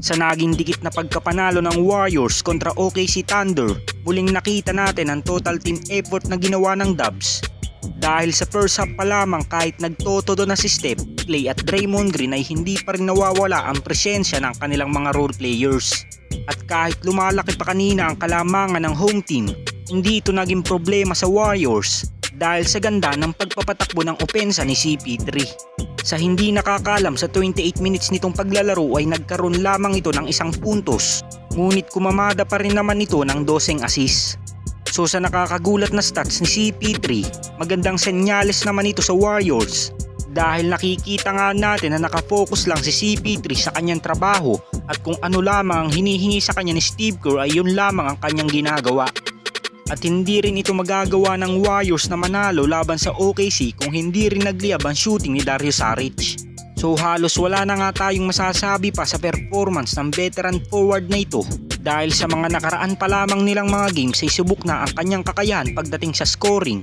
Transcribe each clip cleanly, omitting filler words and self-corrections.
Sa naging dikit na pagkapanalo ng Warriors kontra OKC Thunder, muling nakita natin ang total team effort na ginawa ng Dubs. Dahil sa first half pa lamang kahit nagtotodo na si Steph, Klay at Draymond Green ay hindi pa rin nawawala ang presensya ng kanilang mga role players. At kahit lumalaki pa kanina ang kalamangan ng home team, hindi ito naging problema sa Warriors dahil sa ganda ng pagpapatakbo ng opensa ni CP3. Sa hindi nakakalam sa 28 minutes nitong paglalaro ay nagkaroon lamang ito ng 1 puntos, ngunit kumamada pa rin naman ito ng 12 assist. So sa nakakagulat na stats ni CP3, magandang senyales naman ito sa Warriors dahil nakikita nga natin na nakafocus lang si CP3 sa kanyang trabaho at kung ano lamang ang hinihingi sa kanya ni Steve Kerr ay yun lamang ang kanyang ginagawa. At hindi rin ito magagawa ng Warriors na manalo laban sa OKC kung hindi rin nagliyab ang shooting ni Dario Saric. So halos wala na nga tayong masasabi pa sa performance ng veteran forward na ito dahil sa mga nakaraan pa lamang nilang mga games ay subok na ang kanyang kakayahan pagdating sa scoring.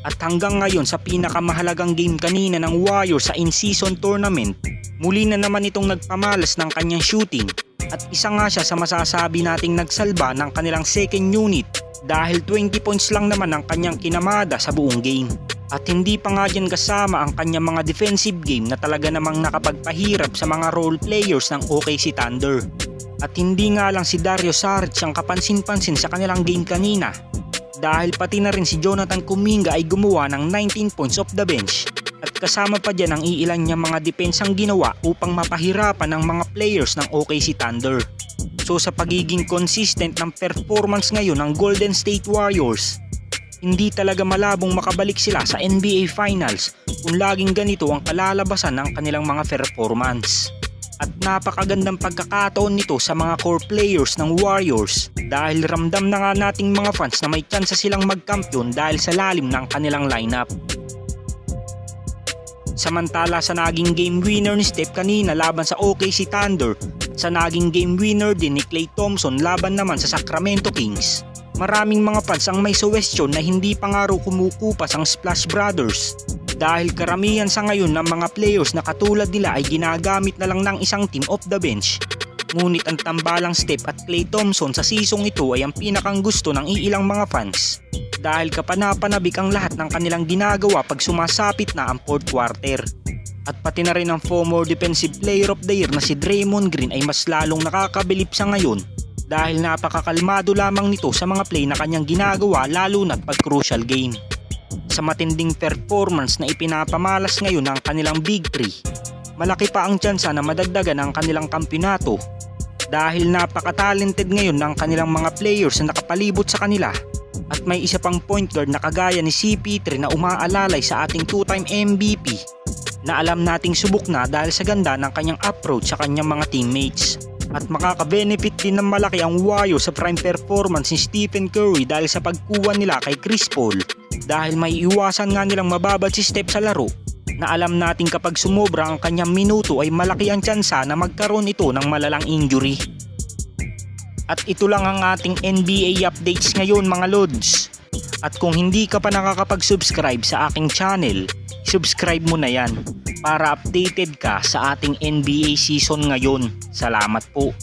At hanggang ngayon sa pinakamahalagang game kanina ng Warriors sa in-season tournament, muli na naman itong nagpamalas ng kanyang shooting at isa nga siya sa masasabi nating nagsalba ng kanilang second unit dahil 20 points lang naman ang kanyang kinamada sa buong game. At hindi pa nga dyan kasama ang kanyang mga defensive game na talaga namang nakapagpahirap sa mga role players ng OKC Thunder. At hindi nga lang si Dario Saric ang kapansin-pansin sa kanilang game kanina dahil pati na rin si Jonathan Kuminga ay gumawa ng 19 points off the bench at kasama pa dyan ang iilan niyang mga depensang ginawa upang mapahirapan ang mga players ng OKC Thunder. So sa pagiging consistent ng performance ngayon ng Golden State Warriors, hindi talaga malabong makabalik sila sa NBA Finals kung laging ganito ang kalalabasan ng kanilang mga performance. At napakagandang pagkakataon nito sa mga core players ng Warriors dahil ramdam na nga nating mga fans na may tsansa silang magkampiyon dahil sa lalim ng kanilang lineup. Samantala sa naging game winner ni Steph kanina laban sa OKC Thunder, sa naging game winner din ni Klay Thompson laban naman sa Sacramento Kings, maraming mga fans ang may suwestyon na hindi pa nga raw kumukupas ang Splash Brothers dahil karamihan sa ngayon ng mga players na katulad nila ay ginagamit na lang ng isang team off the bench. Ngunit ang tambalang Steph at Klay Thompson sa season ito ay ang pinakang gusto ng iilang mga fans dahil kapanapanabik ang lahat ng kanilang ginagawa pag sumasapit na ang fourth quarter. At pati na rin ang former defensive player of the year na si Draymond Green ay mas lalong nakakabilib sa ngayon dahil napakakalmado lamang nito sa mga play na kanyang ginagawa lalo na't pag crucial game. Sa matinding performance na ipinapamalas ngayon ng kanilang Big 3, malaki pa ang tsansa na madagdagan ang kanilang kampyonato dahil napaka-talented ngayon ng kanilang mga players na nakapalibot sa kanila. At may isa pang point guard na kagaya ni CP3 na umaalalay sa ating 2-time MVP na alam nating subok na dahil sa ganda ng kanyang approach sa kanyang mga teammates. At makaka-benefit din ng malaki ang Warriors sa prime performance ni Stephen Curry dahil sa pagkuha nila kay Chris Paul dahil may iwasan nga nilang mababad si Steph sa laro na alam nating kapag sumobra ang kanyang minuto ay malaki ang tsansa na magkaroon ito ng malalang injury. At ito lang ang ating NBA updates ngayon mga Lods. At kung hindi ka pa nakakapag-subscribe sa aking channel, subscribe mo na yan para updated ka sa ating NBA season ngayon. Salamat po.